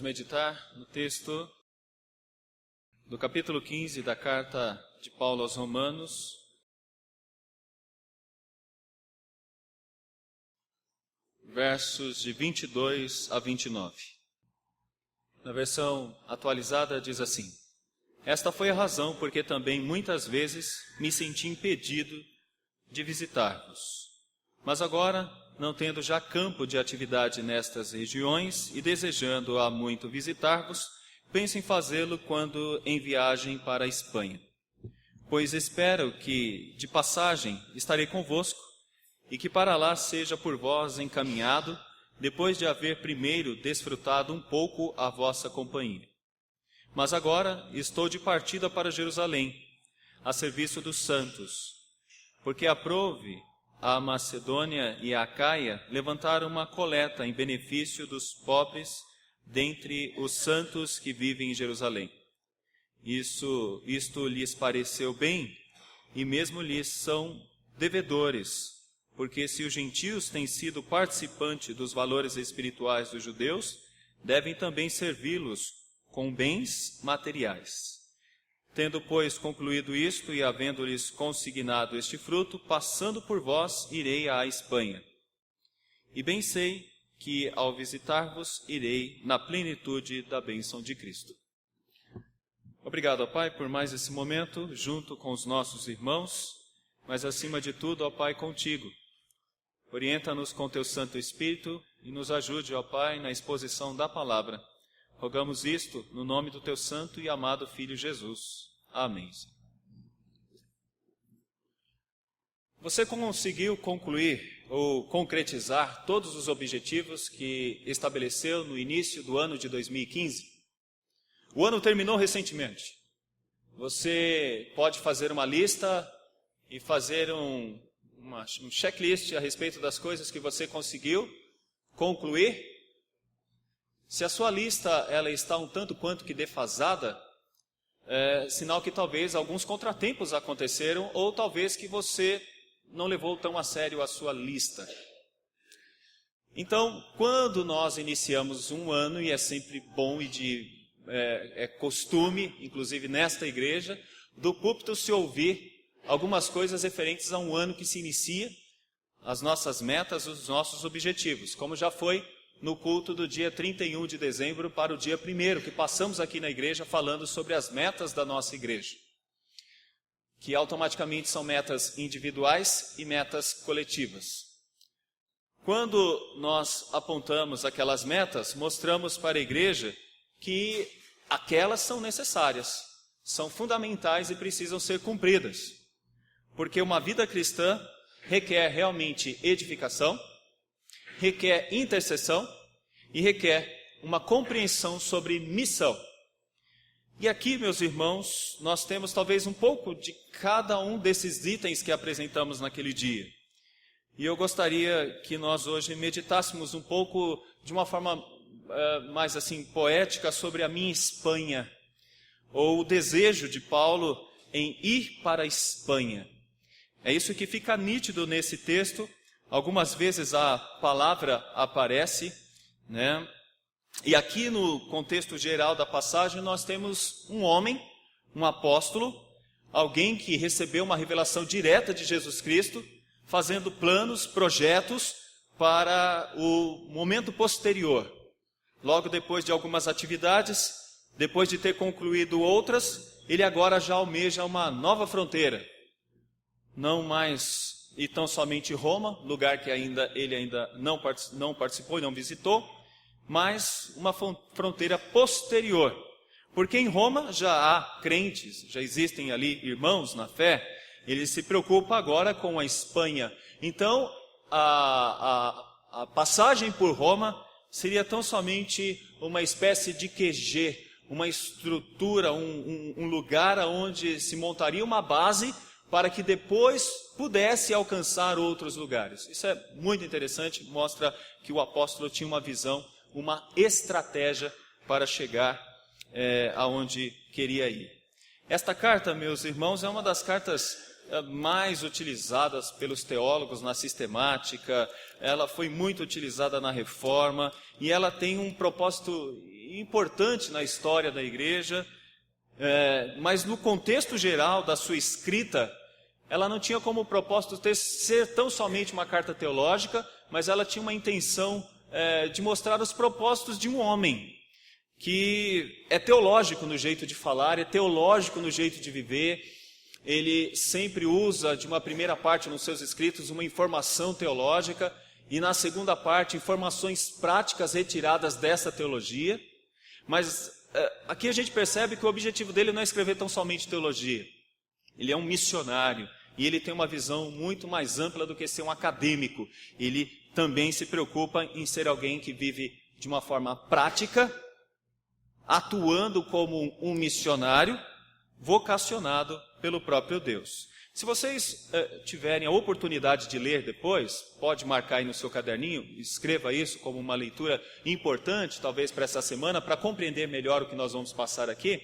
Vamos meditar no texto do capítulo 15 da carta de Paulo aos Romanos, versos de 22 a 29. Na versão atualizada diz assim: Esta foi a razão porque também muitas vezes me senti impedido de visitar-vos. Mas agora, não tendo já campo de atividade nestas regiões e desejando há muito visitar-vos, penso em fazê-lo quando em viagem para a Espanha. Pois espero que, de passagem, estarei convosco e que para lá seja por vós encaminhado, depois de haver primeiro desfrutado um pouco a vossa companhia. Mas agora estou de partida para Jerusalém, a serviço dos santos, porque aprouve a Macedônia e a Acaia levantaram uma coleta em benefício dos pobres dentre os santos que vivem em Jerusalém. Isto lhes pareceu bem, e mesmo lhes são devedores, porque se os gentios têm sido participantes dos valores espirituais dos judeus, devem também servi-los com bens materiais. Tendo, pois, concluído isto e havendo-lhes consignado este fruto, passando por vós, irei à Espanha. E bem sei que, ao visitar-vos, irei na plenitude da bênção de Cristo. Obrigado, ó Pai, por mais esse momento, junto com os nossos irmãos, mas acima de tudo, ó Pai, contigo. Orienta-nos com teu Santo Espírito e nos ajude, ó Pai, na exposição da palavra. Rogamos isto no nome do teu santo e amado Filho Jesus. Amém. Você conseguiu concluir ou concretizar todos os objetivos que estabeleceu no início do ano de 2015? O ano terminou recentemente. Você pode fazer uma lista e fazer um checklist a respeito das coisas que você conseguiu concluir. Se a sua lista ela está um tanto quanto que defasada, é sinal que talvez alguns contratempos aconteceram ou talvez que você não levou tão a sério a sua lista. Então, quando nós iniciamos um ano, e é sempre bom e é costume, inclusive nesta igreja, do púlpito se ouvir algumas coisas referentes a um ano que se inicia, as nossas metas, os nossos objetivos, como já foi no culto do dia 31 de dezembro para o dia 1º, que passamos aqui na igreja falando sobre as metas da nossa igreja, que automaticamente são metas individuais e metas coletivas. Quando nós apontamos aquelas metas, mostramos para a igreja que aquelas são necessárias, são fundamentais e precisam ser cumpridas, porque uma vida cristã requer realmente edificação, requer intercessão e requer uma compreensão sobre missão. E aqui, meus irmãos, nós temos talvez um pouco de cada um desses itens que apresentamos naquele dia. E eu gostaria que nós hoje meditássemos um pouco de uma forma mais assim poética sobre a minha Espanha, ou o desejo de Paulo em ir para a Espanha. É isso que fica nítido nesse texto. Algumas vezes a palavra aparece, né? E aqui no contexto geral da passagem nós temos um homem, um apóstolo, alguém que recebeu uma revelação direta de Jesus Cristo, fazendo planos, projetos para o momento posterior. Logo depois de algumas atividades, depois de ter concluído outras, ele agora já almeja uma nova fronteira. Não mais e tão somente Roma, lugar que ele ainda não participou e não visitou, mas uma fronteira posterior. Porque em Roma já há crentes, já existem ali irmãos na fé, ele se preocupa agora com a Espanha. Então, a passagem por Roma seria tão somente uma espécie de QG, uma estrutura, um lugar onde se montaria uma base para que depois pudesse alcançar outros lugares. Isso é muito interessante, mostra que o apóstolo tinha uma visão, uma estratégia para chegar aonde queria ir. Esta carta, meus irmãos, é uma das cartas mais utilizadas pelos teólogos na sistemática, ela foi muito utilizada na Reforma, e ela tem um propósito importante na história da igreja, mas no contexto geral da sua escrita, ela não tinha como propósito ser tão somente uma carta teológica, mas ela tinha uma intenção de mostrar os propósitos de um homem, que é teológico no jeito de falar, é teológico no jeito de viver. Ele sempre usa, de uma primeira parte nos seus escritos, uma informação teológica, e na segunda parte, informações práticas retiradas dessa teologia. Mas aqui a gente percebe que o objetivo dele não é escrever tão somente teologia. Ele é um missionário, e ele tem uma visão muito mais ampla do que ser um acadêmico. Ele também se preocupa em ser alguém que vive de uma forma prática, atuando como um missionário, vocacionado pelo próprio Deus. Se vocês tiverem a oportunidade de ler depois, pode marcar aí no seu caderninho, escreva isso como uma leitura importante, talvez para essa semana, para compreender melhor o que nós vamos passar aqui,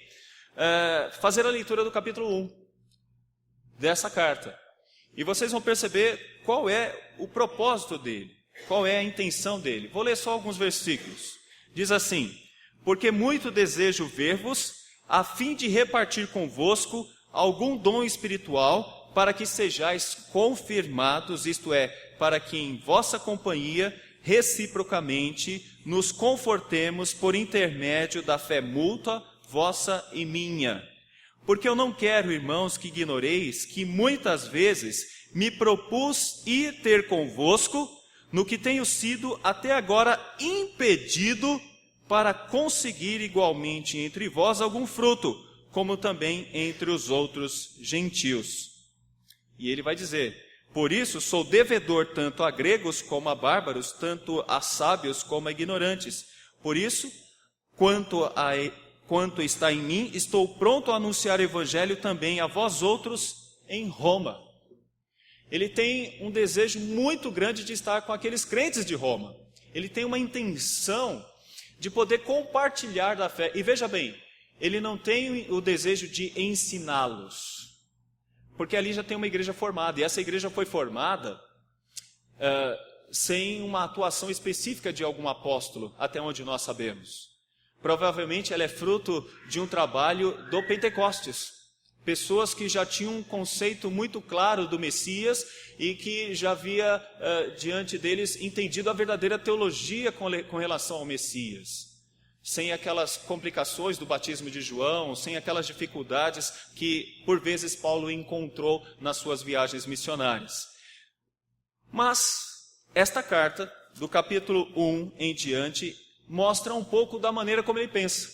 fazer a leitura do capítulo 1 dessa carta. E vocês vão perceber qual é o propósito dele, qual é a intenção dele. Vou ler só alguns versículos. Diz assim: porque muito desejo ver-vos, a fim de repartir convosco algum dom espiritual, para que sejais confirmados, isto é, para que em vossa companhia, reciprocamente, nos confortemos por intermédio da fé mútua, vossa e minha. Porque eu não quero, irmãos, que ignoreis que muitas vezes me propus ir ter convosco, no que tenho sido até agora impedido para conseguir igualmente entre vós algum fruto, como também entre os outros gentios. E ele vai dizer: por isso sou devedor tanto a gregos como a bárbaros, tanto a sábios como a ignorantes. Por isso, quanto está em mim, estou pronto a anunciar o evangelho também a vós outros em Roma. Ele tem um desejo muito grande de estar com aqueles crentes de Roma. Ele tem uma intenção de poder compartilhar da fé. E veja bem, ele não tem o desejo de ensiná-los, porque ali já tem uma igreja formada, e essa igreja foi formada sem uma atuação específica de algum apóstolo, até onde nós sabemos. Provavelmente ela é fruto de um trabalho do Pentecostes. Pessoas que já tinham um conceito muito claro do Messias e que já havia diante deles entendido a verdadeira teologia com relação ao Messias. Sem aquelas complicações do batismo de João, sem aquelas dificuldades que por vezes Paulo encontrou nas suas viagens missionárias. Mas esta carta, do capítulo 1 em diante, mostra um pouco da maneira como ele pensa.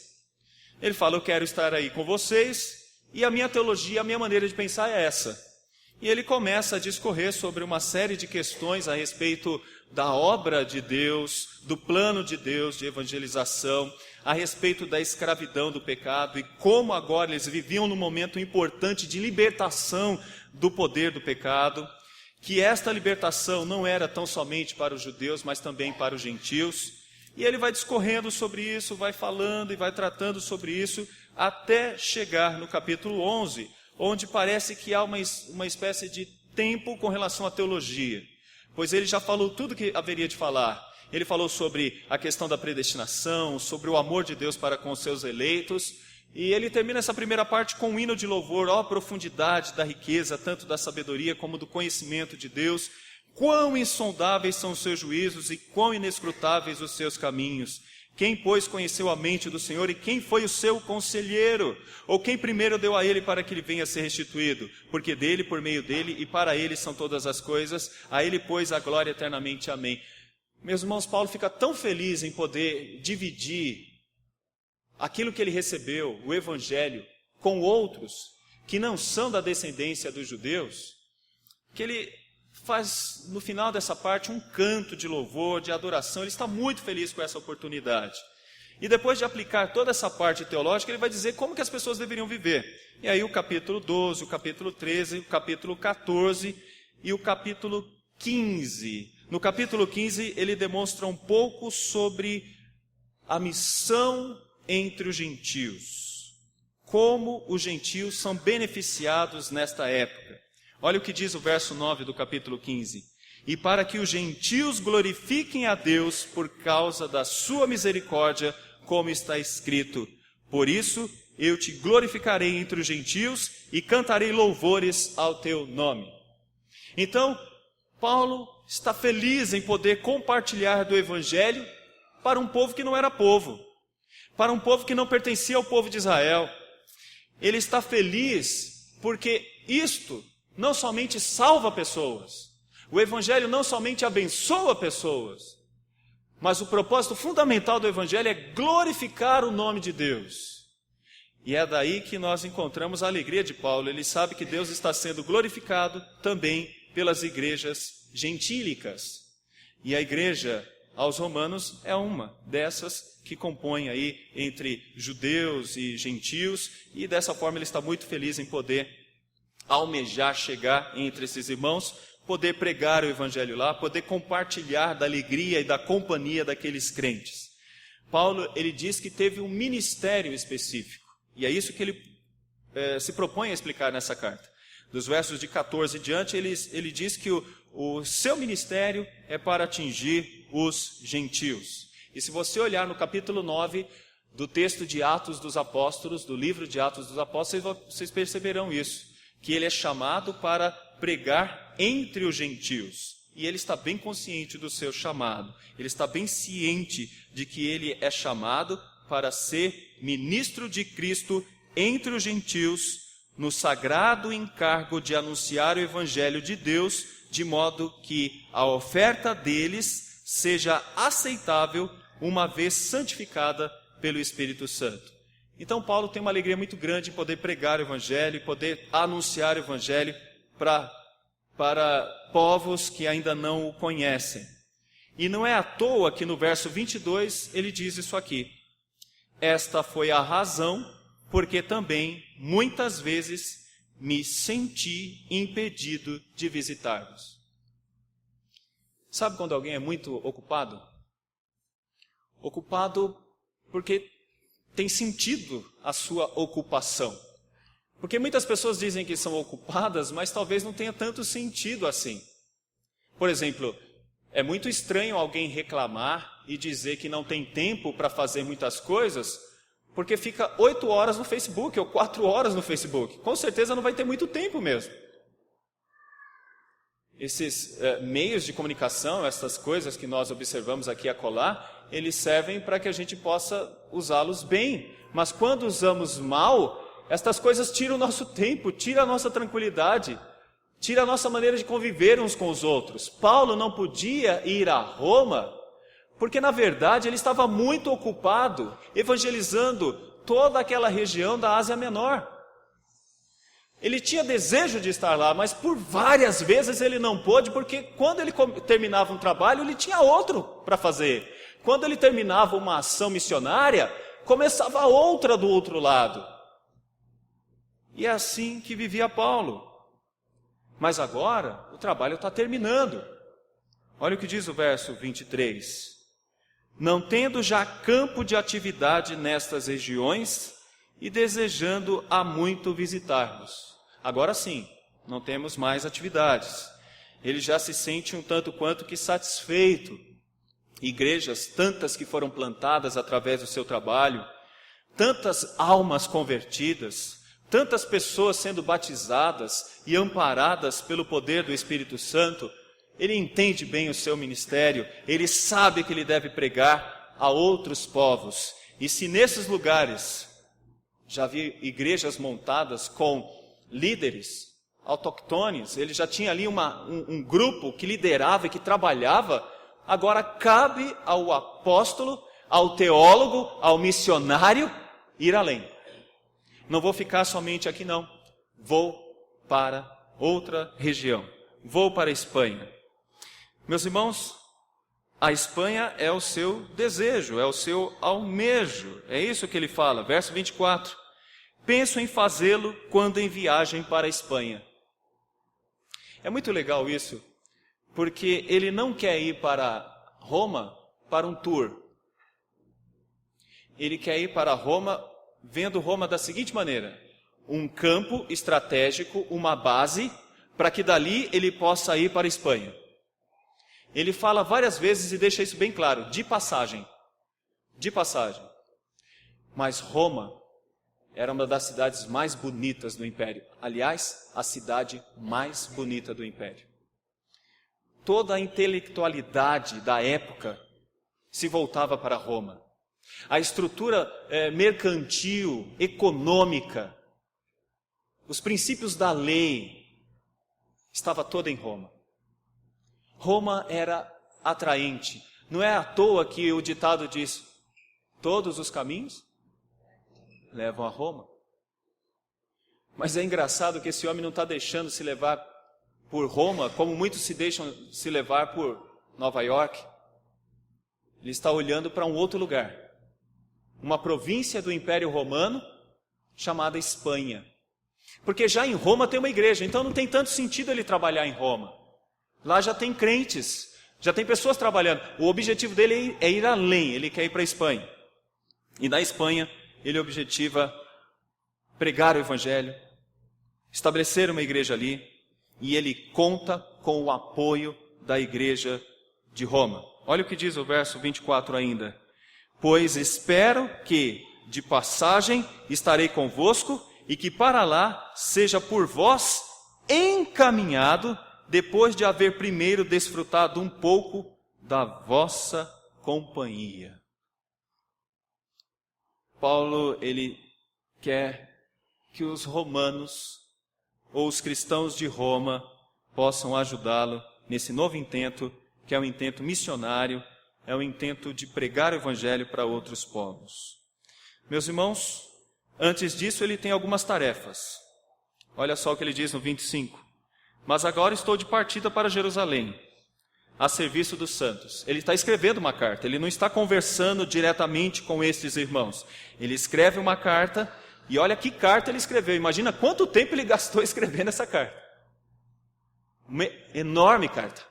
Ele fala: eu quero estar aí com vocês, e a minha teologia, a minha maneira de pensar é essa. E ele começa a discorrer sobre uma série de questões a respeito da obra de Deus, do plano de Deus de evangelização, a respeito da escravidão do pecado e como agora eles viviam num momento importante de libertação do poder do pecado, que esta libertação não era tão somente para os judeus, mas também para os gentios. E ele vai discorrendo sobre isso, vai falando e vai tratando sobre isso, até chegar no capítulo 11, onde parece que há uma espécie de tempo com relação à teologia, pois ele já falou tudo que haveria de falar. Ele falou sobre a questão da predestinação, sobre o amor de Deus para com os seus eleitos, e ele termina essa primeira parte com um hino de louvor: ó profundidade da riqueza, tanto da sabedoria como do conhecimento de Deus, quão insondáveis são os seus juízos e quão inescrutáveis os seus caminhos. Quem, pois, conheceu a mente do Senhor e quem foi o seu conselheiro? Ou quem primeiro deu a ele para que ele venha a ser restituído? Porque dele, por meio dele e para ele são todas as coisas, a ele, pois, a glória eternamente. Amém. Meus irmãos, Paulo fica tão feliz em poder dividir aquilo que ele recebeu, o evangelho, com outros que não são da descendência dos judeus, que ele faz, no final dessa parte, um canto de louvor, de adoração. Ele está muito feliz com essa oportunidade. E depois de aplicar toda essa parte teológica, ele vai dizer como que as pessoas deveriam viver. E aí o capítulo 12, o capítulo 13, o capítulo 14 e o capítulo 15. No capítulo 15, ele demonstra um pouco sobre a missão entre os gentios. Como os gentios são beneficiados nesta época. Olha o que diz o verso 9 do capítulo 15. E para que os gentios glorifiquem a Deus por causa da sua misericórdia, como está escrito: por isso eu te glorificarei entre os gentios e cantarei louvores ao teu nome. Então, Paulo está feliz em poder compartilhar do evangelho para um povo que não era povo, para um povo que não pertencia ao povo de Israel. Ele está feliz porque isto não somente salva pessoas, o evangelho não somente abençoa pessoas, mas o propósito fundamental do evangelho é glorificar o nome de Deus. E é daí que nós encontramos a alegria de Paulo. Ele sabe que Deus está sendo glorificado também pelas igrejas gentílicas. E a igreja aos romanos é uma dessas que compõe aí entre judeus e gentios, e dessa forma ele está muito feliz em poder almejar chegar entre esses irmãos, poder pregar o evangelho lá, poder compartilhar da alegria e da companhia daqueles crentes. Paulo, ele diz que teve um ministério específico, e é isso que ele se propõe a explicar nessa carta. Dos versos de 14 em diante, ele diz que o seu ministério é para atingir os gentios. E se você olhar no capítulo 9 do texto de Atos dos Apóstolos, do livro de Atos dos Apóstolos, vocês perceberão isso, que ele é chamado para pregar entre os gentios. E ele está bem consciente do seu chamado, ele está bem ciente de que ele é chamado para ser ministro de Cristo entre os gentios, no sagrado encargo de anunciar o evangelho de Deus, de modo que a oferta deles seja aceitável, uma vez santificada pelo Espírito Santo. Então Paulo tem uma alegria muito grande em poder pregar o evangelho, poder anunciar o evangelho para povos que ainda não o conhecem. E não é à toa que no verso 22 ele diz isso aqui: esta foi a razão porque também muitas vezes me senti impedido de visitar-vos. Sabe quando alguém é muito ocupado? Ocupado porque tem sentido a sua ocupação. Porque muitas pessoas dizem que são ocupadas, mas talvez não tenha tanto sentido assim. Por exemplo, é muito estranho alguém reclamar e dizer que não tem tempo para fazer muitas coisas, porque fica 8 horas no Facebook ou 4 horas no Facebook. Com certeza não vai ter muito tempo mesmo. Esses meios de comunicação, essas coisas que nós observamos aqui e acolá, eles servem para que a gente possa usá-los bem. Mas quando usamos mal, estas coisas tiram o nosso tempo, tiram a nossa tranquilidade, tiram a nossa maneira de conviver uns com os outros. Paulo não podia ir a Roma, porque na verdade ele estava muito ocupado evangelizando toda aquela região da Ásia Menor. Ele tinha desejo de estar lá, mas por várias vezes ele não pôde, porque quando ele terminava um trabalho, ele tinha outro para fazer. Quando ele terminava uma ação missionária, começava outra do outro lado. E é assim que vivia Paulo. Mas agora o trabalho está terminando. Olha o que diz o verso 23. Não tendo já campo de atividade nestas regiões e desejando há muito visitar-vos. Agora sim, não temos mais atividades. Ele já se sente um tanto quanto que satisfeito. Igrejas, tantas que foram plantadas através do seu trabalho, tantas almas convertidas, tantas pessoas sendo batizadas e amparadas pelo poder do Espírito Santo. Ele entende bem o seu ministério, ele sabe que ele deve pregar a outros povos. E se nesses lugares já havia igrejas montadas com líderes autoctones, ele já tinha ali um grupo que liderava e que trabalhava, agora cabe ao apóstolo, ao teólogo, ao missionário ir além. Não vou ficar somente aqui não, vou para outra região, vou para a Espanha. Meus irmãos, a Espanha é o seu desejo, é o seu almejo, é isso que ele fala, verso 24. Penso em fazê-lo quando em viagem para a Espanha. É muito legal isso, porque ele não quer ir para Roma para um tour. Ele quer ir para Roma, vendo Roma da seguinte maneira: um campo estratégico, uma base, para que dali ele possa ir para a Espanha. Ele fala várias vezes e deixa isso bem claro, de passagem. De passagem. Mas Roma era uma das cidades mais bonitas do império. Aliás, a cidade mais bonita do império. Toda a intelectualidade da época se voltava para Roma. A estrutura mercantil, econômica, os princípios da lei, estava toda em Roma. Roma era atraente. Não é à toa que o ditado diz: todos os caminhos levam a Roma. Mas é engraçado que esse homem não está deixando se levar por Roma, como muitos se deixam se levar por Nova York. Ele está olhando para um outro lugar. Uma província do Império Romano chamada Espanha. Porque já em Roma tem uma igreja, então não tem tanto sentido ele trabalhar em Roma. Lá já tem crentes, já tem pessoas trabalhando. O objetivo dele é ir além, ele quer ir para a Espanha. E na Espanha ele objetiva pregar o Evangelho, estabelecer uma igreja ali, e ele conta com o apoio da igreja de Roma. Olha o que diz o verso 24 ainda. Pois espero que de passagem estarei convosco, e que para lá seja por vós encaminhado, depois de haver primeiro desfrutado um pouco da vossa companhia. Paulo, ele quer que os romanos, ou os cristãos de Roma, possam ajudá-lo nesse novo intento, que é um intento missionário, é um intento de pregar o Evangelho para outros povos. Meus irmãos, antes disso ele tem algumas tarefas. Olha só o que ele diz no 25. Mas agora estou de partida para Jerusalém, a serviço dos santos. Ele está escrevendo uma carta, ele não está conversando diretamente com estes irmãos. Ele escreve uma carta, e olha que carta ele escreveu. Imagina quanto tempo ele gastou escrevendo essa carta. Uma enorme carta.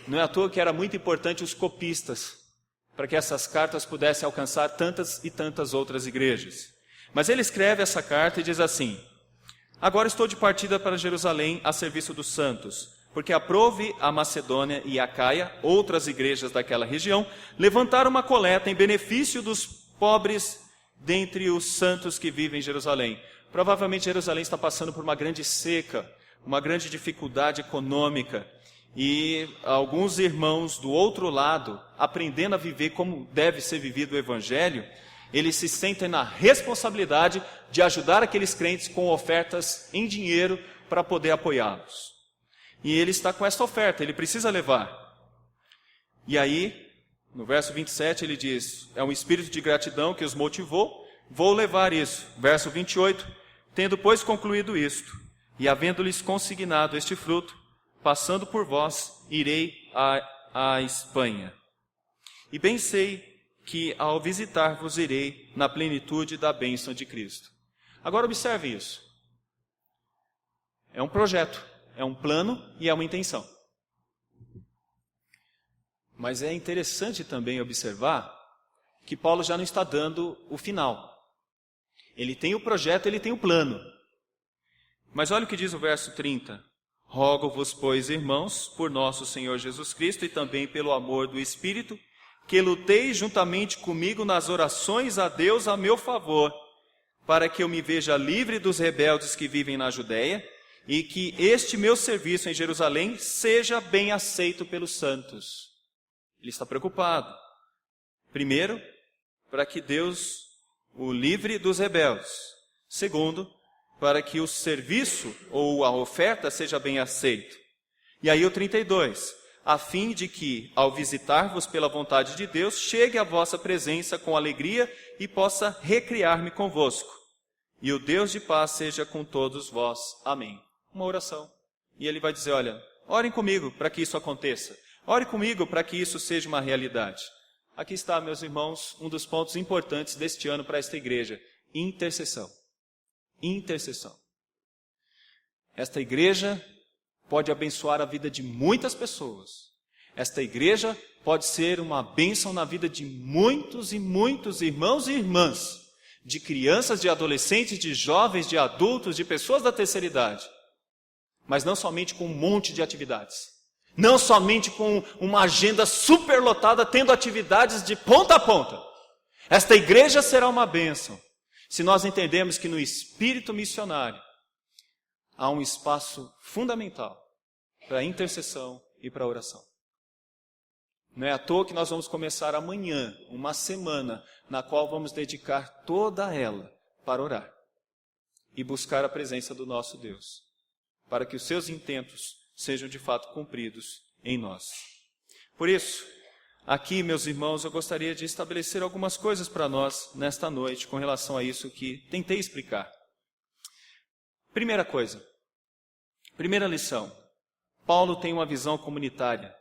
Não é à toa que era muito importante os copistas, para que essas cartas pudessem alcançar tantas e tantas outras igrejas. Mas ele escreve essa carta e diz assim: agora estou de partida para Jerusalém a serviço dos santos, porque aprove a Macedônia e a Acaia, outras igrejas daquela região, levantar uma coleta em benefício dos pobres dentre os santos que vivem em Jerusalém. Provavelmente Jerusalém está passando por uma grande seca, uma grande dificuldade econômica, e alguns irmãos do outro lado, aprendendo a viver como deve ser vivido o Evangelho, eles se sentem na responsabilidade de ajudar aqueles crentes com ofertas em dinheiro para poder apoiá-los. E ele está com essa oferta, ele precisa levar. E aí, no verso 27 ele diz, é um espírito de gratidão que os motivou, vou levar isso. Verso 28, tendo pois concluído isto, e havendo-lhes consignado este fruto, passando por vós, irei à Espanha. E bem sei que ao visitar-vos irei na plenitude da bênção de Cristo. Agora observe isso. É um projeto, é um plano e é uma intenção. Mas é interessante também observar que Paulo já não está dando o final. Ele tem o projeto, ele tem o plano. Mas olha o que diz o verso 30. Rogo-vos, pois, irmãos, por nosso Senhor Jesus Cristo e também pelo amor do Espírito, que luteis juntamente comigo nas orações a Deus a meu favor, para que eu me veja livre dos rebeldes que vivem na Judéia, e que este meu serviço em Jerusalém seja bem aceito pelos santos. Ele está preocupado. Primeiro, para que Deus o livre dos rebeldes. Segundo, para que o serviço ou a oferta seja bem aceito. E aí o 32, a fim de que, ao visitar-vos pela vontade de Deus, chegue à vossa presença com alegria e possa recriar-me convosco. E o Deus de paz seja com todos vós. Amém. Uma oração. E ele vai dizer, olha, orem comigo para que isso aconteça. Ore comigo para que isso seja uma realidade. Aqui está, meus irmãos, um dos pontos importantes deste ano para esta igreja. Intercessão. Intercessão. Esta igreja pode abençoar a vida de muitas pessoas. Esta igreja pode ser uma bênção na vida de muitos e muitos irmãos e irmãs, de crianças, de adolescentes, de jovens, de adultos, de pessoas da terceira idade. Mas não somente com um monte de atividades. Não somente com uma agenda superlotada, tendo atividades de ponta a ponta. Esta igreja será uma bênção se nós entendemos que no espírito missionário há um espaço fundamental para a intercessão e para a oração. Não é à toa que nós vamos começar amanhã uma semana na qual vamos dedicar toda ela para orar e buscar a presença do nosso Deus, para que os seus intentos sejam de fato cumpridos em nós. Por isso, aqui, meus irmãos, eu gostaria de estabelecer algumas coisas para nós nesta noite com relação a isso que tentei explicar. Primeira coisa, primeira lição, Paulo tem uma visão comunitária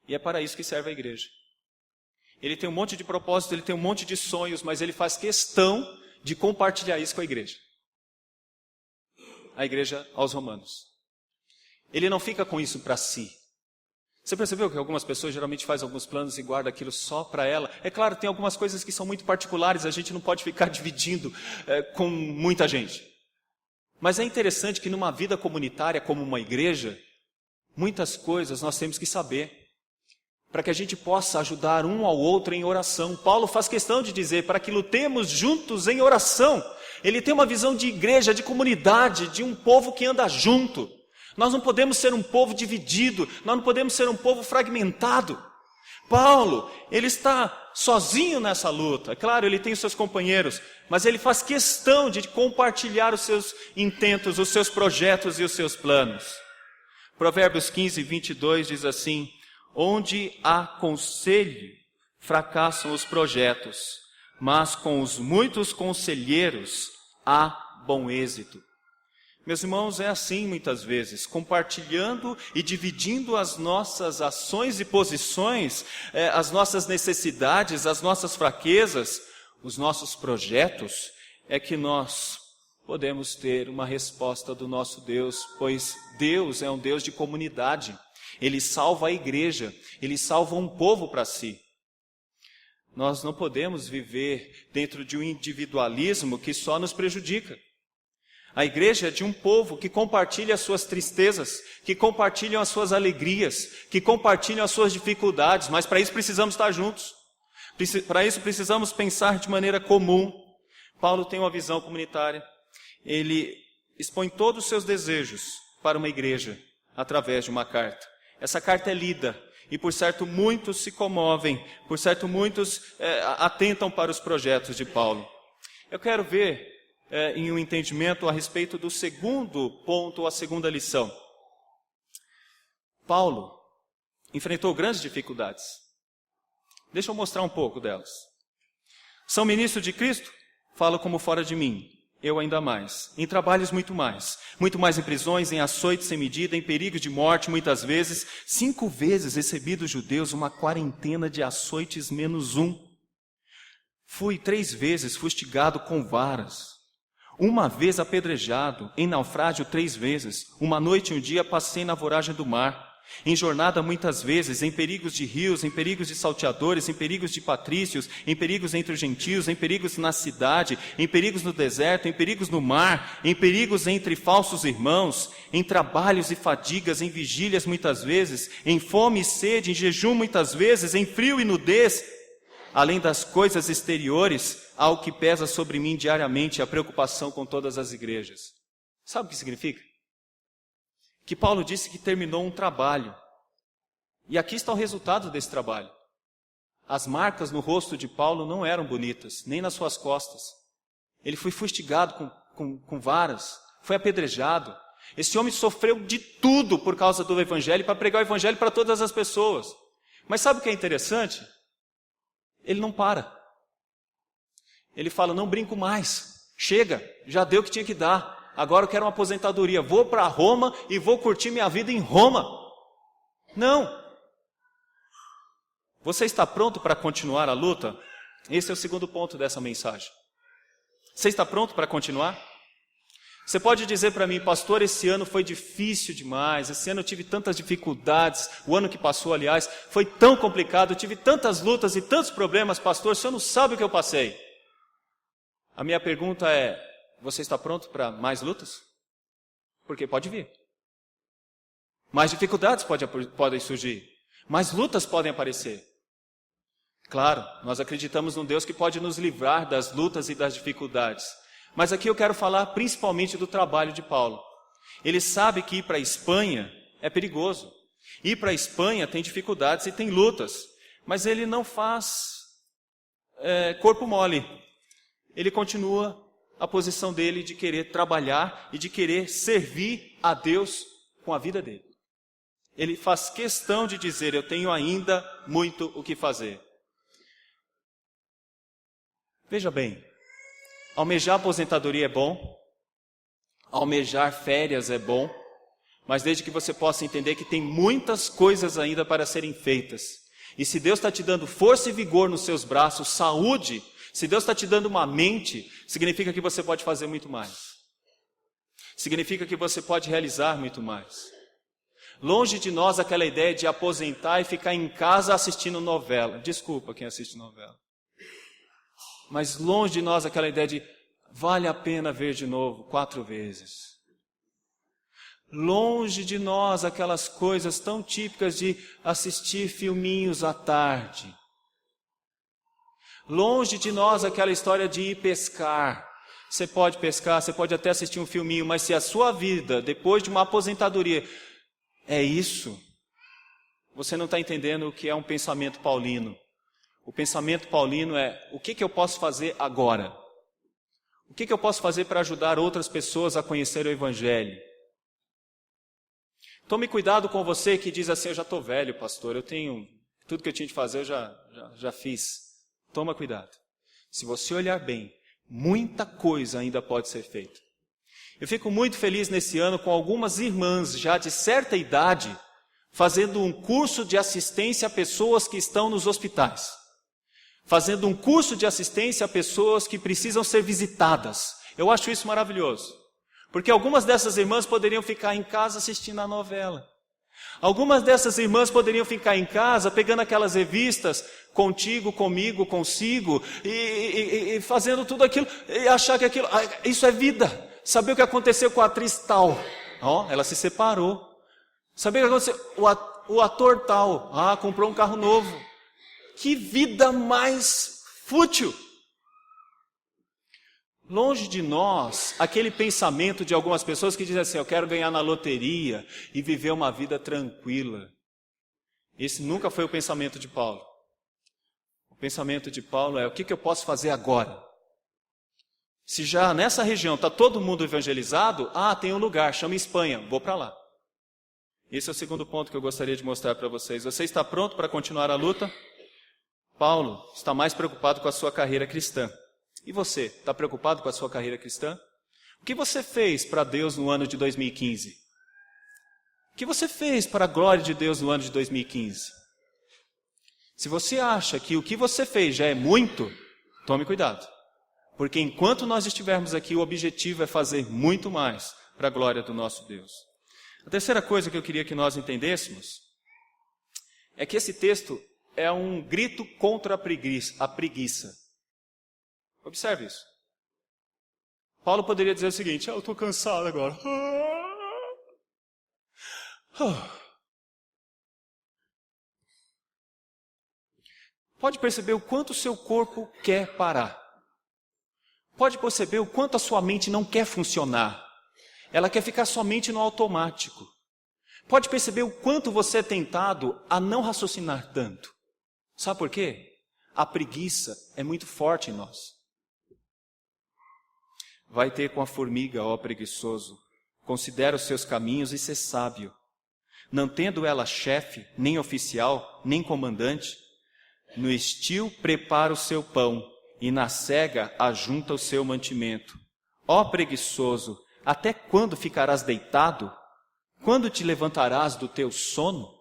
e é para isso que serve a igreja. Ele tem um monte de propósitos, ele tem um monte de sonhos, mas ele faz questão de compartilhar isso com a igreja aos romanos. Ele não fica com isso para si. Você percebeu que algumas pessoas geralmente fazem alguns planos e guardam aquilo só para ela? É claro, tem algumas coisas que são muito particulares, a gente não pode ficar dividindo com muita gente. Mas é interessante que numa vida comunitária como uma igreja, muitas coisas nós temos que saber, para que a gente possa ajudar um ao outro em oração. Paulo faz questão de dizer, para que lutemos juntos em oração. Ele tem uma visão de igreja, de comunidade, de um povo que anda junto. Nós não podemos ser um povo dividido, nós não podemos ser um povo fragmentado. Paulo, ele está sozinho nessa luta. É claro, ele tem os seus companheiros, mas ele faz questão de compartilhar os seus intentos, os seus projetos e os seus planos. Provérbios 15, 22 diz assim: onde há conselho, fracassam os projetos, mas com os muitos conselheiros há bom êxito. Meus irmãos, é assim muitas vezes, compartilhando e dividindo as nossas ações e posições, as nossas necessidades, as nossas fraquezas, os nossos projetos, é que nós podemos ter uma resposta do nosso Deus, pois Deus é um Deus de comunidade. Ele salva a igreja, Ele salva um povo para si. Nós não podemos viver dentro de um individualismo que só nos prejudica. A igreja é de um povo que compartilha as suas tristezas, que compartilham as suas alegrias, que compartilham as suas dificuldades, mas para isso precisamos estar juntos. Para isso precisamos pensar de maneira comum. Paulo tem uma visão comunitária. Ele expõe todos os seus desejos para uma igreja através de uma carta. Essa carta é lida e, por certo, muitos se comovem, por certo, muitos atentam para os projetos de Paulo. Eu quero ver em um entendimento a respeito do segundo ponto, ou a segunda lição. Paulo enfrentou grandes dificuldades. Deixa eu mostrar um pouco delas. São ministro de Cristo? Falo como fora de mim. Eu ainda mais. Em trabalhos muito mais em prisões, em açoites sem medida, em perigos de morte muitas vezes. 5 vezes recebi dos judeus uma quarentena de açoites menos 1. Fui 3 vezes fustigado com varas. 1 vez apedrejado, em naufrágio 3 vezes. 1 noite e 1 dia passei na voragem do mar. Em jornada muitas vezes, em perigos de rios, em perigos de salteadores, em perigos de patrícios, em perigos entre os gentios, em perigos na cidade, em perigos no deserto, em perigos no mar, em perigos entre falsos irmãos, em trabalhos e fadigas, em vigílias muitas vezes, em fome e sede, em jejum muitas vezes, em frio e nudez. Além das coisas exteriores, há o que pesa sobre mim diariamente, a preocupação com todas as igrejas. Sabe o que significa? Que Paulo disse que terminou um trabalho. E aqui está o resultado desse trabalho. As marcas no rosto de Paulo não eram bonitas, nem nas suas costas. Ele foi fustigado com varas, foi apedrejado. Esse homem sofreu de tudo por causa do evangelho, para pregar o evangelho para todas as pessoas. Mas sabe o que é interessante? Ele não para. Ele fala, não brinco mais. Chega, já deu o que tinha que dar. Agora eu quero uma aposentadoria. Vou para Roma e vou curtir minha vida em Roma. Não. Você está pronto para continuar a luta? Esse é o segundo ponto dessa mensagem. Você está pronto para continuar? Você pode dizer para mim, pastor, esse ano foi difícil demais, esse ano eu tive tantas dificuldades, o ano que passou, aliás, foi tão complicado, eu tive tantas lutas e tantos problemas, pastor, o senhor não sabe o que eu passei. A minha pergunta é, você está pronto para mais lutas? Porque pode vir. Mais dificuldades podem surgir, mais lutas podem aparecer. Claro, nós acreditamos num Deus que pode nos livrar das lutas e das dificuldades. Mas aqui eu quero falar principalmente do trabalho de Paulo. Ele sabe que ir para a Espanha é perigoso. Ir para a Espanha tem dificuldades e tem lutas. Mas ele não faz corpo mole. Ele continua a posição dele de querer trabalhar e de querer servir a Deus com a vida dele. Ele faz questão de dizer, eu tenho ainda muito o que fazer. Veja bem, almejar aposentadoria é bom, almejar férias é bom, mas desde que você possa entender que tem muitas coisas ainda para serem feitas. E se Deus está te dando força e vigor nos seus braços, saúde, se Deus está te dando uma mente, significa que você pode fazer muito mais. Significa que você pode realizar muito mais. Longe de nós aquela ideia de aposentar e ficar em casa assistindo novela. Desculpa quem assiste novela. Mas longe de nós aquela ideia de vale a pena ver de novo 4 vezes. Longe de nós aquelas coisas tão típicas de assistir filminhos à tarde. Longe de nós aquela história de ir pescar. Você pode pescar, você pode até assistir um filminho, mas se a sua vida, depois de uma aposentadoria, é isso, você não está entendendo o que é um pensamento paulino. O pensamento paulino é, o que eu posso fazer agora? O que eu posso fazer para ajudar outras pessoas a conhecer o Evangelho? Tome cuidado com você que diz assim, eu já estou velho, pastor, eu tenho, tudo que eu tinha de fazer eu já fiz. Toma cuidado. Se você olhar bem, muita coisa ainda pode ser feita. Eu fico muito feliz nesse ano com algumas irmãs já de certa idade fazendo um curso de assistência a pessoas que estão nos hospitais. Fazendo um curso de assistência a pessoas que precisam ser visitadas. Eu acho isso maravilhoso. Porque algumas dessas irmãs poderiam ficar em casa assistindo a novela. Algumas dessas irmãs poderiam ficar em casa pegando aquelas revistas, contigo, comigo, consigo, e fazendo tudo aquilo, e achar que aquilo, isso é vida. Saber o que aconteceu com a atriz tal. Ela se separou. Saber o que aconteceu, o ator tal, comprou um carro novo. Que vida mais fútil. Longe de nós, aquele pensamento de algumas pessoas que dizem assim, eu quero ganhar na loteria e viver uma vida tranquila. Esse nunca foi o pensamento de Paulo. O pensamento de Paulo é, o que eu posso fazer agora? Se já nessa região está todo mundo evangelizado, tem um lugar, chama Espanha, vou para lá. Esse é o segundo ponto que eu gostaria de mostrar para vocês. Você está pronto para continuar a luta? Paulo está mais preocupado com a sua carreira cristã. E você, está preocupado com a sua carreira cristã? O que você fez para Deus no ano de 2015? O que você fez para a glória de Deus no ano de 2015? Se você acha que o que você fez já é muito, tome cuidado. Porque enquanto nós estivermos aqui, o objetivo é fazer muito mais para a glória do nosso Deus. A terceira coisa que eu queria que nós entendêssemos é que esse texto é um grito contra a preguiça. Observe isso. Paulo poderia dizer o seguinte, eu estou cansado agora. Pode perceber o quanto o seu corpo quer parar. Pode perceber o quanto a sua mente não quer funcionar. Ela quer ficar somente no automático. Pode perceber o quanto você é tentado a não raciocinar tanto. Sabe por quê? A preguiça é muito forte em nós. Vai ter com a formiga, ó preguiçoso. Considera os seus caminhos e ser sábio. Não tendo ela chefe, nem oficial, nem comandante, no estio prepara o seu pão, e na cega ajunta o seu mantimento. Ó preguiçoso, até quando ficarás deitado? Quando te levantarás do teu sono?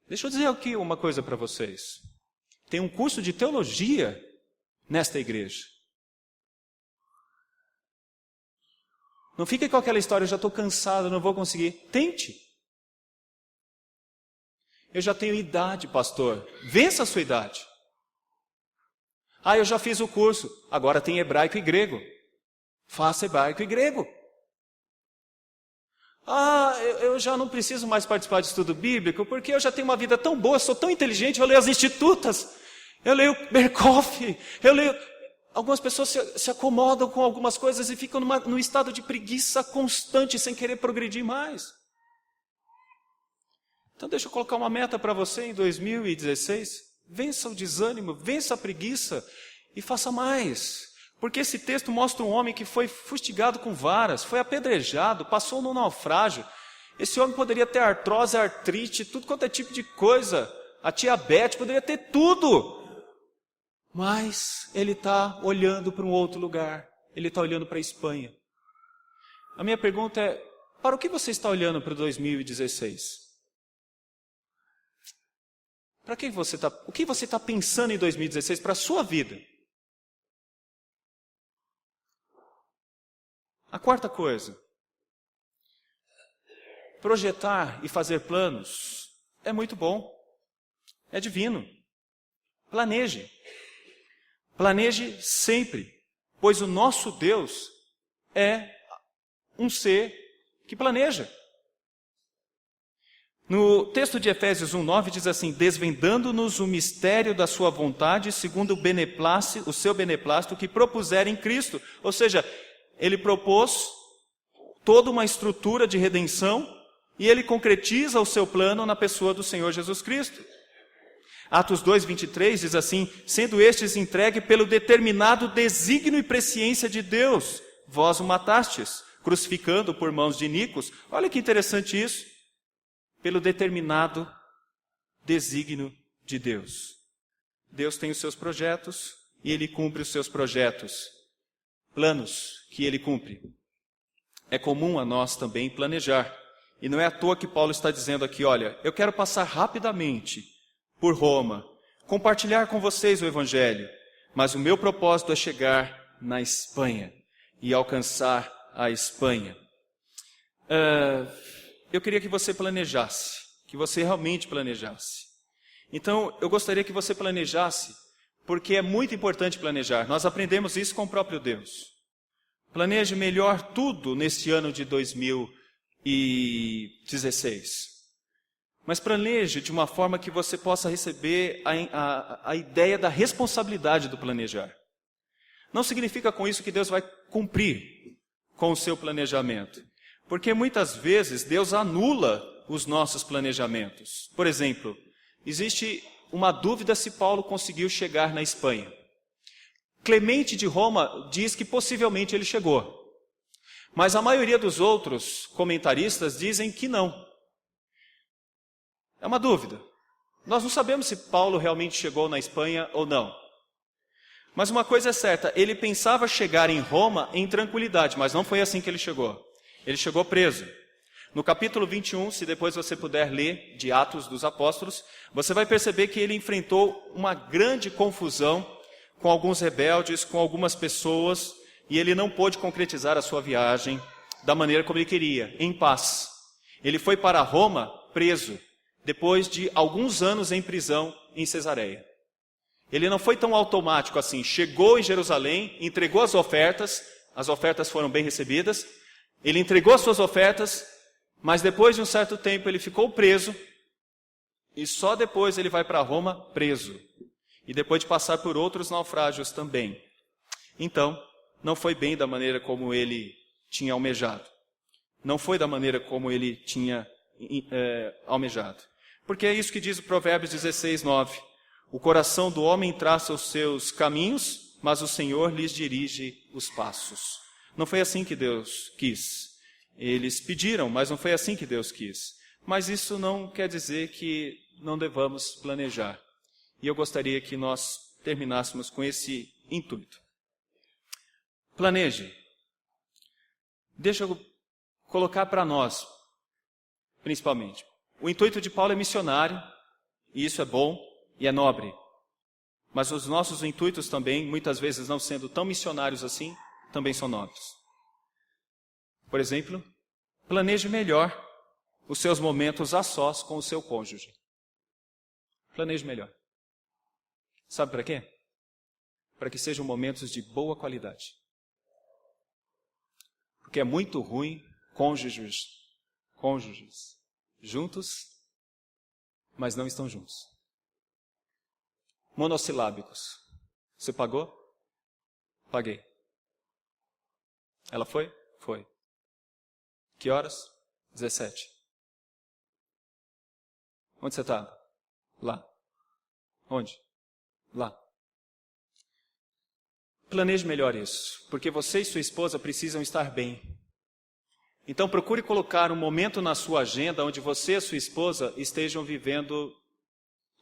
Deixa eu dizer aqui uma coisa para vocês. Tem um curso de teologia nesta igreja. Não fique com aquela história, eu já estou cansado, não vou conseguir. Tente. Eu já tenho idade, pastor. Vença a sua idade. Eu já fiz o curso. Agora tem hebraico e grego. Faça hebraico e grego. Eu já não preciso mais participar de estudo bíblico, porque eu já tenho uma vida tão boa, sou tão inteligente, eu leio as institutas, eu leio Berkhoff, eu leio... Algumas pessoas se acomodam com algumas coisas e ficam num estado de preguiça constante, sem querer progredir mais. Então deixa eu colocar uma meta para você em 2016. Vença o desânimo, vença a preguiça e faça mais. Porque esse texto mostra um homem que foi fustigado com varas, foi apedrejado, passou no naufrágio. Esse homem poderia ter artrose, artrite, tudo quanto é tipo de coisa. A diabetes, poderia ter tudo. Mas ele está olhando para um outro lugar. Ele está olhando para a Espanha. A minha pergunta é, para o que você está olhando para 2016? Para que você está? O que você está pensando em 2016 para a sua vida? A quarta coisa, projetar e fazer planos é muito bom, é divino. Planeje. Planeje sempre, pois o nosso Deus é um ser que planeja. No texto de Efésios 1:9 diz assim, desvendando-nos o mistério da sua vontade, segundo o seu beneplácito que propuser em Cristo. Ou seja, ele propôs toda uma estrutura de redenção e ele concretiza o seu plano na pessoa do Senhor Jesus Cristo. Atos 2:23 diz assim, sendo estes entregue pelo determinado desígnio e presciência de Deus, vós o matastes, crucificando por mãos de iníquos. Olha que interessante isso. Pelo determinado desígnio de Deus. Deus tem os seus projetos e Ele cumpre os seus projetos. Planos que Ele cumpre. É comum a nós também planejar. E não é à toa que Paulo está dizendo aqui, olha, eu quero passar rapidamente por Roma, compartilhar com vocês o Evangelho, mas o meu propósito é chegar na Espanha e alcançar a Espanha. Eu queria que você planejasse, que você realmente planejasse. Então, eu gostaria que você planejasse, porque é muito importante planejar. Nós aprendemos isso com o próprio Deus. Planeje melhor tudo neste ano de 2016. Mas planeje de uma forma que você possa receber a ideia da responsabilidade do planejar. Não significa com isso que Deus vai cumprir com o seu planejamento. Porque muitas vezes Deus anula os nossos planejamentos. Por exemplo, existe uma dúvida se Paulo conseguiu chegar na Espanha. Clemente de Roma diz que possivelmente ele chegou. Mas a maioria dos outros comentaristas dizem que não. É uma dúvida. Nós não sabemos se Paulo realmente chegou na Espanha ou não. Mas uma coisa é certa, ele pensava chegar em Roma em tranquilidade, mas não foi assim que ele chegou. Ele chegou preso. No capítulo 21, se depois você puder ler de Atos dos Apóstolos, você vai perceber que ele enfrentou uma grande confusão com alguns rebeldes, com algumas pessoas, e ele não pôde concretizar a sua viagem da maneira como ele queria, em paz. Ele foi para Roma preso, depois de alguns anos em prisão em Cesareia. Ele não foi tão automático assim, chegou em Jerusalém, entregou as ofertas foram bem recebidas, ele entregou as suas ofertas, mas depois de um certo tempo ele ficou preso, e só depois ele vai para Roma preso, e depois de passar por outros naufrágios também. Então, não foi bem da maneira como ele tinha almejado. Não foi da maneira como ele tinha almejado. Porque é isso que diz o Provérbios 16:9. O coração do homem traça os seus caminhos, mas o Senhor lhes dirige os passos. Não foi assim que Deus quis. Eles pediram, mas não foi assim que Deus quis. Mas isso não quer dizer que não devamos planejar. E eu gostaria que nós terminássemos com esse intuito. Planeje. Deixa eu colocar para nós, principalmente. O intuito de Paulo é missionário, e isso é bom e é nobre. Mas os nossos intuitos também, muitas vezes não sendo tão missionários assim, também são nobres. Por exemplo, planeje melhor os seus momentos a sós com o seu cônjuge. Planeje melhor. Sabe para quê? Para que sejam momentos de boa qualidade. Porque é muito ruim cônjuges cônjuges, juntos, mas não estão juntos. Monossilábicos. Você pagou? Paguei. Ela foi? Foi. Que horas? 17. Onde você está? Lá. Onde? Lá. Planeje melhor isso, porque você e sua esposa precisam estar bem. Então procure colocar um momento na sua agenda onde você e sua esposa estejam vivendo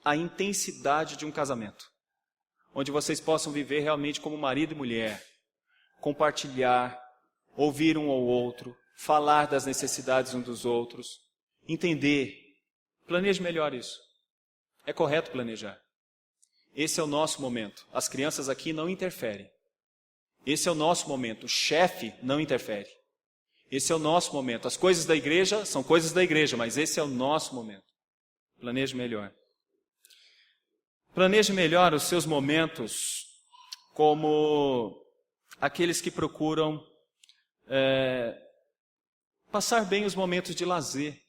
a intensidade de um casamento. Onde vocês possam viver realmente como marido e mulher. Compartilhar, ouvir um ao outro, falar das necessidades uns dos outros, entender. Planeje melhor isso. É correto planejar. Esse é o nosso momento. As crianças aqui não interferem. Esse é o nosso momento. O chefe não interfere. Esse é o nosso momento. As coisas da igreja são coisas da igreja, mas esse é o nosso momento. Planeje melhor. Planeje melhor os seus momentos como aqueles que procuram passar bem os momentos de lazer.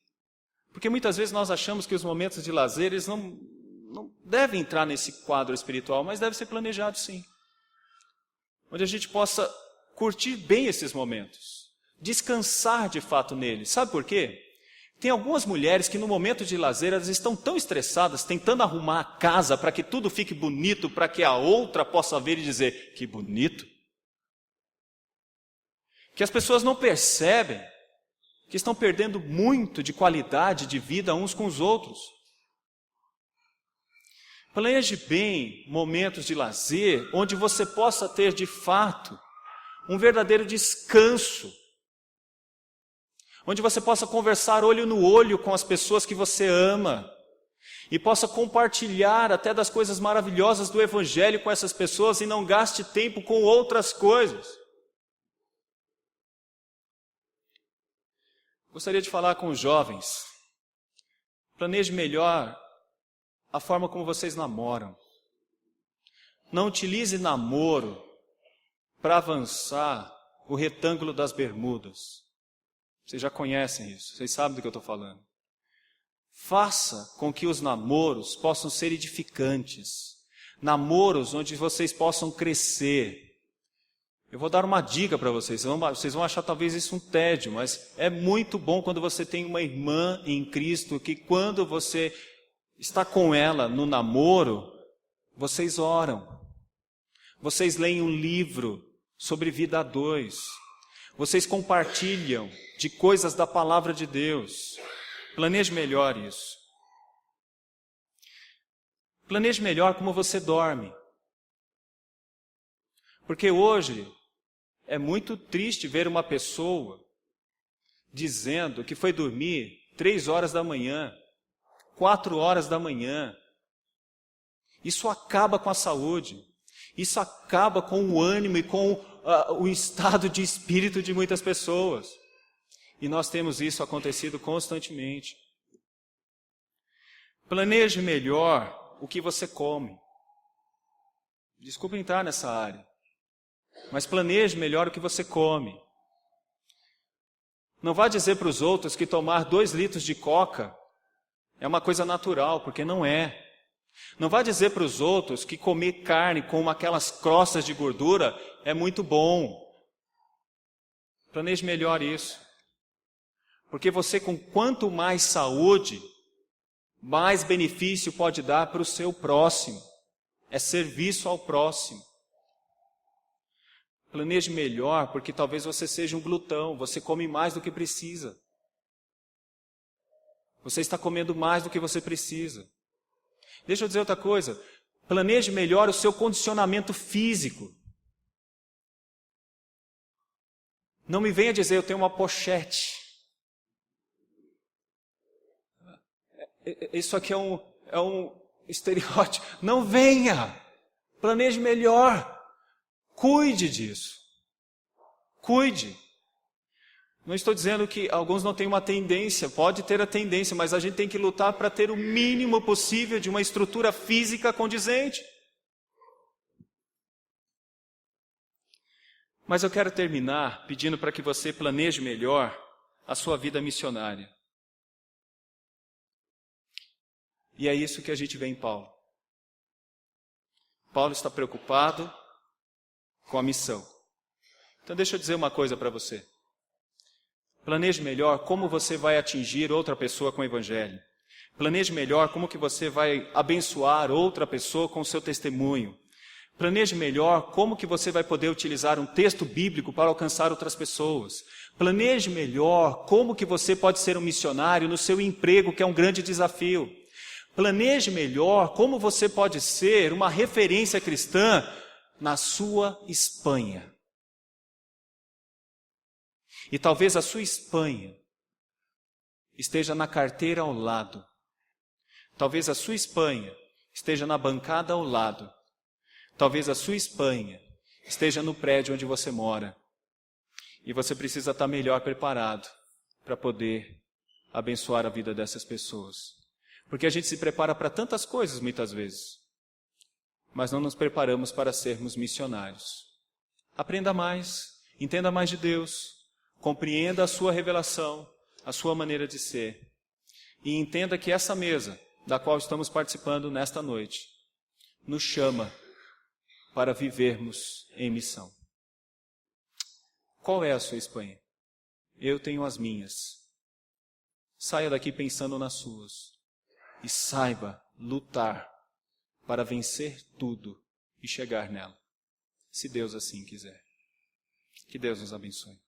Porque muitas vezes nós achamos que os momentos de lazer eles não devem entrar nesse quadro espiritual, mas deve ser planejado sim. Onde a gente possa curtir bem esses momentos, descansar de fato neles. Sabe por quê? Tem algumas mulheres que no momento de lazer elas estão tão estressadas, tentando arrumar a casa para que tudo fique bonito, para que a outra possa ver e dizer, que bonito. Que as pessoas não percebem que estão perdendo muito de qualidade de vida uns com os outros. Planeje bem momentos de lazer, onde você possa ter de fato um verdadeiro descanso. Onde você possa conversar olho no olho com as pessoas que você ama. E possa compartilhar até das coisas maravilhosas do Evangelho com essas pessoas e não gaste tempo com outras coisas. Gostaria de falar com os jovens. Planeje melhor a forma como vocês namoram. Não utilize namoro para avançar o retângulo das bermudas. Vocês já conhecem isso, vocês sabem do que eu estou falando. Faça com que os namoros possam ser edificantes. Namoros onde vocês possam crescer. Eu vou dar uma dica para vocês. Vocês vão achar talvez isso um tédio, mas é muito bom quando você tem uma irmã em Cristo que quando você está com ela no namoro, vocês oram. Vocês leem um livro sobre vida a dois. Vocês compartilham de coisas da palavra de Deus. Planeje melhor isso. Planeje melhor como você dorme. Porque hoje é muito triste ver uma pessoa dizendo que foi dormir 3 horas da manhã, 4 horas da manhã. Isso acaba com a saúde. Isso acaba com o ânimo e com o estado de espírito de muitas pessoas. E nós temos isso acontecido constantemente. Planeje melhor o que você come. Desculpe entrar nessa área. Mas planeje melhor o que você come. Não vá dizer para os outros que tomar 2 litros de coca é uma coisa natural, porque não é. Não vá dizer para os outros que comer carne com aquelas crostas de gordura é muito bom. Planeje melhor isso. Porque você, com quanto mais saúde, mais benefício pode dar para o seu próximo. É serviço ao próximo. Planeje melhor, porque talvez você seja um glutão, você come mais do que precisa. Você está comendo mais do que você precisa. Deixa eu dizer outra coisa. Planeje melhor o seu condicionamento físico. Não me venha dizer, eu tenho uma pochete. Isso aqui é um estereótipo. Não venha. Planeje melhor. Cuide disso. Cuide. Não estou dizendo que alguns não têm uma tendência, pode ter a tendência, mas a gente tem que lutar para ter o mínimo possível de uma estrutura física condizente. Mas eu quero terminar pedindo para que você planeje melhor a sua vida missionária. E é isso que a gente vê em Paulo. Paulo está preocupado com a missão. Então deixa eu dizer uma coisa para você. Planeje melhor como você vai atingir outra pessoa com o Evangelho. Planeje melhor como que você vai abençoar outra pessoa com o seu testemunho. Planeje melhor como que você vai poder utilizar um texto bíblico para alcançar outras pessoas. Planeje melhor como que você pode ser um missionário no seu emprego, que é um grande desafio. Planeje melhor como você pode ser uma referência cristã na sua Espanha. E talvez a sua Espanha esteja na carteira ao lado. Talvez a sua Espanha esteja na bancada ao lado. Talvez a sua Espanha esteja no prédio onde você mora. E você precisa estar melhor preparado para poder abençoar a vida dessas pessoas. Porque a gente se prepara para tantas coisas muitas vezes, mas não nos preparamos para sermos missionários. Aprenda mais, entenda mais de Deus, compreenda a sua revelação, a sua maneira de ser. E entenda que essa mesa, da qual estamos participando nesta noite, nos chama para vivermos em missão. Qual é a sua Espanha? Eu tenho as minhas. Saia daqui pensando nas suas. E saiba lutar para vencer tudo e chegar nela, se Deus assim quiser. Que Deus nos abençoe.